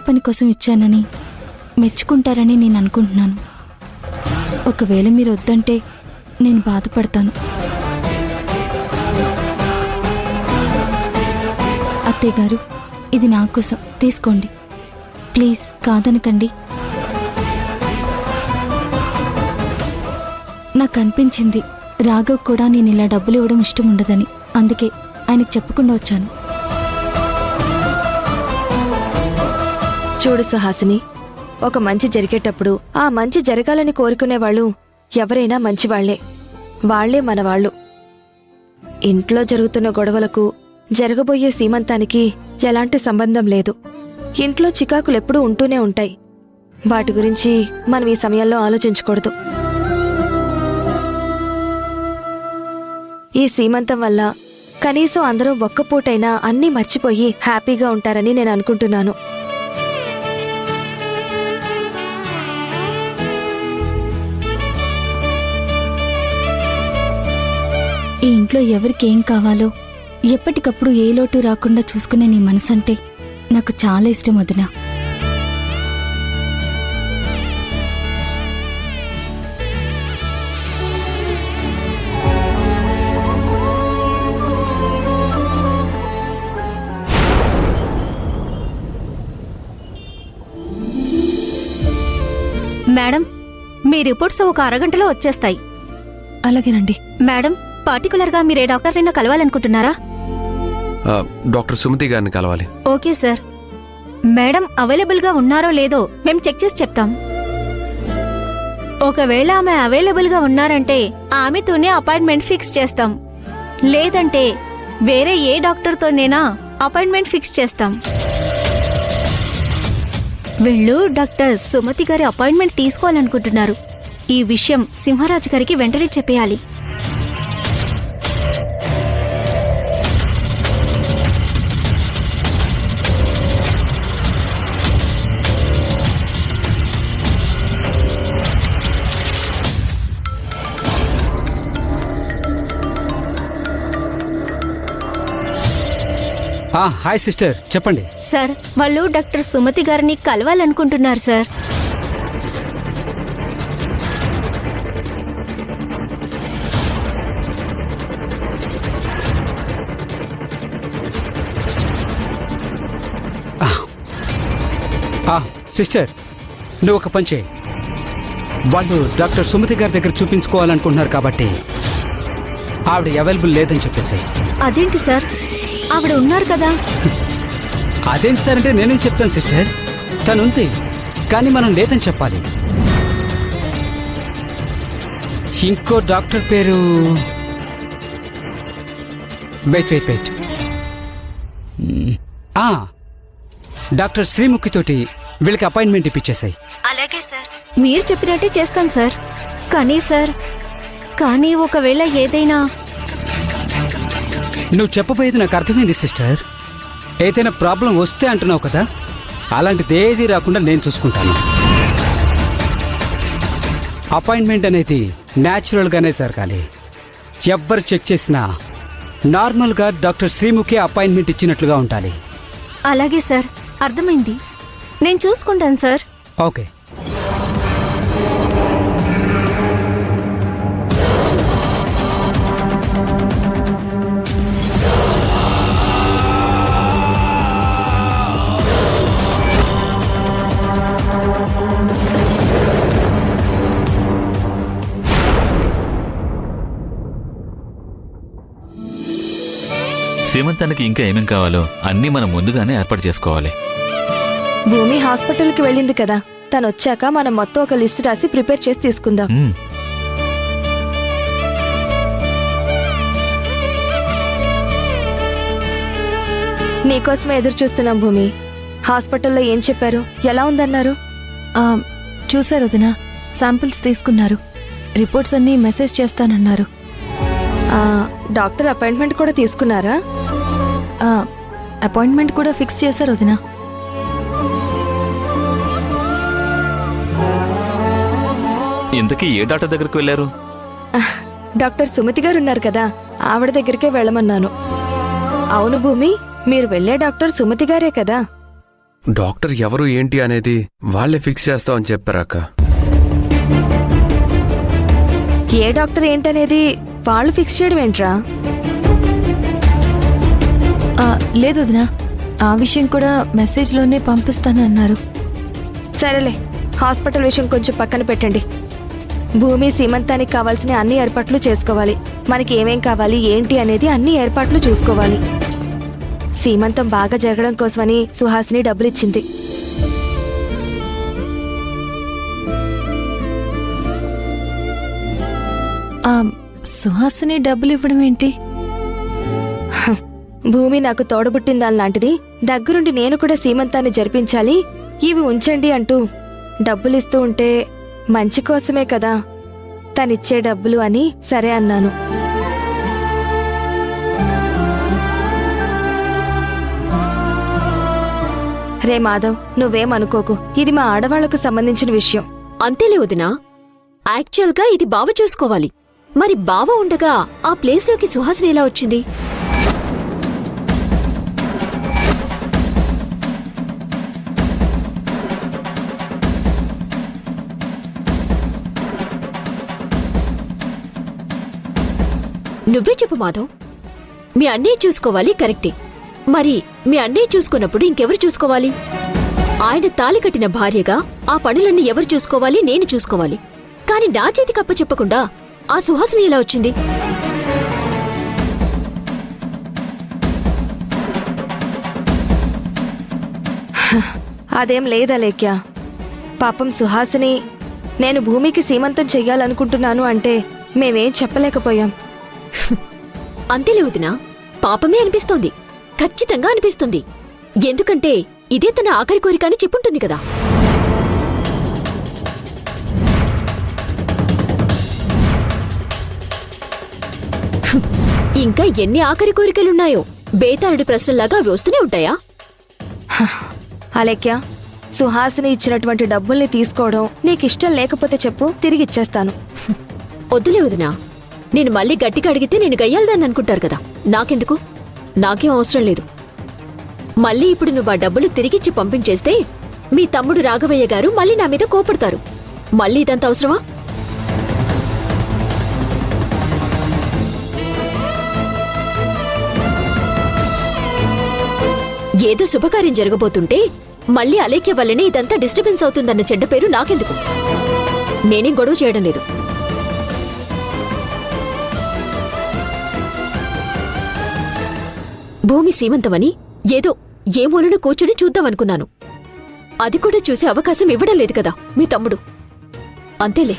పని కోసం ఇచ్చానని మెచ్చుకుంటారని నేను అనుకుంటున్నాను. ఒకవేళ మీరు వద్దంటే నేను బాధపడతాను. అత్తయ్య గారు, ఇది నా కోసం తీసుకోండి, ప్లీజ్ కాదనకండి. నాకు అనిపించింది రాఘవ్ కూడా నేను ఇలా డబ్బులు ఇవ్వడం ఇష్టం ఉండదని, అందుకే ఆయనకు చెప్పకుండా వచ్చాను. చూడు సుహాసిని, ఒక మంచి జరిగేటప్పుడు ఆ మంచి జరగాలని కోరుకునేవాళ్ళు ఎవరైనా మంచివాళ్లే. వాళ్లే మనవాళ్లు. ఇంట్లో జరుగుతున్న గొడవలకు జరగబోయే సీమంతానికి ఎలాంటి సంబంధం లేదు. ఇంట్లో చికాకులెప్పుడూ ఉంటూనే ఉంటాయి. వాటి గురించి మనం ఈ సమయంలో ఆలోచించకూడదు. ఈ సీమంతం వల్ల కనీసం అందరూ ఒక్కపూటైనా అన్నీ మర్చిపోయి హ్యాపీగా ఉంటారని నేను అనుకుంటున్నాను. ఈ ఇంట్లో ఎవరికేం కావాలో ఎప్పటికప్పుడు ఏ లోటు రాకుండా చూసుకునే నీ మనసంటే నాకు చాలా ఇష్టం వదినా. మేడం, మీ రిపోర్ట్స్ ఒక అరగంటలో వచ్చేస్తాయి. అలాగేనండి. మేడం, పర్టికులర్గా మీరే డాక్టర్నైనా కలవాలనుకుంటున్నారా? డాక్టర్ సుమతి గారిని కలవాలి. Okay sir. మేడం అవైలబుల్గా ఉన్నారో లేదో మేము చెక్ చేసి చెప్తాం. ఒకవేళ ఆమె అవైలబుల్గా ఉన్నారంటే ఆమెతోనే అపాయింట్మెంట్ ఫిక్స్ చేస్తాం. లేదంటే వేరే ఏ డాక్టర్తోనేనా అపాయింట్మెంట్ ఫిక్స్ చేస్తాం. వీళ్ళు డాక్టర్ సుమతి గారి అపాయింట్మెంట్ తీసుకోవాలనుకుంటున్నారు. ఈ విషయం సింహరాజు గారికి వెంటనే చెప్పేయాలి. హాయ్ సిస్టర్, చెప్పండి. సార్, వాళ్ళు డాక్టర్ సుమతి గారిని కలవాలనుకుంటున్నారు సార్. సిస్టర్, నువ్వు ఒక పని చేయి. వాళ్ళు డాక్టర్ సుమతి గారి దగ్గర చూపించుకోవాలనుకుంటున్నారు కాబట్టి ఆవిడ అవైలబుల్ లేదని చెప్పేసి. అదేంటి సార్, ఆవిడ ఉన్నారు కదా. అదేంటి సార్ అంటే నేనేం చెప్తాను సిస్టర్, తనుంది కానీ మనం లేదని చెప్పాలి. ఇంకో డాక్టర్ పేరు వెయిట్ డాక్టర్ శ్రీముఖి తోటి వీళ్ళకి అపాయింట్మెంట్ ఇప్పించేసాయి. అలాగే సార్, మీరు చెప్పినట్టే చేస్తాను సార్. కానీ ఒకవేళ ఏదైనా. నువ్వు చెప్పబోయేది నాకు అర్థమైంది సిస్టర్. ఏదైనా ప్రాబ్లం వస్తే అంటున్నావు కదా, అలాంటిదేదీ రాకుండా నేను చూసుకుంటాను. అపాయింట్మెంట్ అనేది న్యాచురల్గానే జరగాలి. ఎవ్వరు చెక్ చేసినా నార్మల్గా డాక్టర్ శ్రీముఖి అపాయింట్మెంట్ ఇచ్చినట్లుగా ఉండాలి. అలాగే సార్, అర్థమైంది. నేను చూసుకుంటాను సార్. ఓకే. సీమంతానికి ఇంకా ఏమేం కావాలో అన్నీ మనం ముందుగానే ఏర్పాటు చేసుకోవాలి. భూమి హాస్పిటల్కి వెళ్ళింది కదా, తను వచ్చాక మనం మొత్తం ఒక లిస్ట్ రాసి ప్రిపేర్ చేసి తీసుకుందాం. నీకోసమే ఎదురు చూస్తున్నాం భూమి. హాస్పిటల్లో ఏం చెప్పారు, ఎలా ఉందన్నారు? చూశారు వదినా, శాంపిల్స్ తీసుకున్నారు, రిపోర్ట్స్ అన్నీ మెసేజ్ చేస్తానన్నారు. డాక్టర్ అపాయింట్మెంట్ కూడా తీసుకున్నారా? అపాయింట్మెంట్ కూడా ఫిక్స్ చేశారు వదినా. ఇంతకీ ఏ డాక్టర్ దగ్గరకు వెళ్ళారు? డాక్టర్ సుమతి గారు ఉన్నారు కదా, ఆవిడ దగ్గరికే వెళ్ళమన్నాను. అవును భూమి, మీరు వెళ్లే డాక్టర్ సుమతి గారే కదా? డాక్టర్ ఎవరు ఏంటి అనేది వాళ్ళే ఫిక్స్ చేస్తామని చెప్పారక్క. ఏ డాక్టర్ ఏంటనేది వాళ్ళు ఫిక్స్ చేయడం ఏంట్రా? లేదు వదినా, ఆ విషయం కూడా మెసేజ్లోనే పంపిస్తానన్నారు. సరేలే, హాస్పిటల్ విషయం కొంచెం పక్కన పెట్టండి. భూమి సీమంతానికి కావాల్సిన అన్ని ఏర్పాట్లు చేసుకోవాలి. మనకి ఏమేం కావాలి ఏంటి అనేది అన్ని ఏర్పాట్లు చూసుకోవాలి. సీమంతం బాగా జరగడం కోసమని సుహాసిని డబ్బులు ఇచ్చింది. సుహాసిని డబ్బులు ఇవ్వడం ఏంటి? భూమి నాకు తోడబుట్టిందాల్లాంటిది, దగ్గరుండి నేను కూడా సీమంతాన్ని జరిపించాలి, ఇవి ఉంచండి అంటూ డబ్బులిస్తూ ఉంటే మంచి కోసమే కదా తనిచ్చే డబ్బులు అని సరే అన్నాను. రే మాధవ్, నువ్వేమనుకోకు, ఇది మా ఆడవాళ్లకు సంబంధించిన విషయం. అంతేలే వదినా. యాక్చువల్గా ఇది బావ చూసుకోవాలి. మరి బావ ఉండగా ఆ ప్లేస్లోకి సుహాసిని ఎలా వచ్చింది? నువ్వే చెప్పు మాధవ్. మీ అన్నయ్య చూసుకోవాలి, కరెక్టే. మరి మీ అన్నయ్య చూసుకున్నప్పుడు ఇంకెవరు చూసుకోవాలి? ఆయన తాళి కట్టిన భార్యగా ఆ పనులన్నీ ఎవరు చూసుకోవాలి? నేను చూసుకోవాలి. కాని నా చేతికి అప్ప చెప్పకుండా ఆ సుహాసిని ఎలా వచ్చింది? అదేం లేదలేఖ్య. పాపం సుహాసిని నేను భూమికి సీమంతం చెయ్యాలనుకుంటున్నాను అంటే మేమేం చెప్పలేకపోయాం. అంతేలే వదినా, పాపమే అనిపిస్తోంది. ఖచ్చితంగా అనిపిస్తుంది. ఎందుకంటే ఇదే తన ఆఖరి కోరిక అని చెప్పుంటుంది కదా. ఇంకా ఎన్ని ఆఖరి కోరికలున్నాయో బేతాళుడి ప్రశ్నలాగా అవి వస్తూనే ఉంటాయా? అలేఖ్య, సుహాసిని ఇచ్చినటువంటి డబ్బుల్ని తీసుకోవడం నీకిష్టం లేకపోతే చెప్పు, తిరిగిచ్చేస్తాను. వద్దులే వదినా. నేను మళ్ళీ గట్టిగా అడిగితే నేను గయ్యాలదాన్ని అనుకుంటారు కదా. నాకెందుకు? నాకేం అవసరం లేదు. మళ్ళీ ఇప్పుడు నువ్వు ఆ డబ్బులు తిరిగిచ్చి పంపించేస్తే మీ తమ్ముడు రాఘవయ్య గారు మళ్ళీ నా మీద కోపడతారు. మళ్ళీ ఇదంత అవసరమా? ఏదో శుభకార్యం జరగబోతుంటే మళ్ళీ అలేఖ్య వల్లనే ఇదంతా డిస్టర్బెన్స్ అవుతుందన్న చెడ్డ పేరు నాకెందుకు? నేనేం గొడవ చేయడం లేదు. భూమి సీమంతమని ఏదో ఏ మూలను కూర్చుని చూద్దామనుకున్నాను. అది కూడా చూసే అవకాశం ఇవ్వడం లేదు కదా మీ తమ్ముడు. అంతేలే.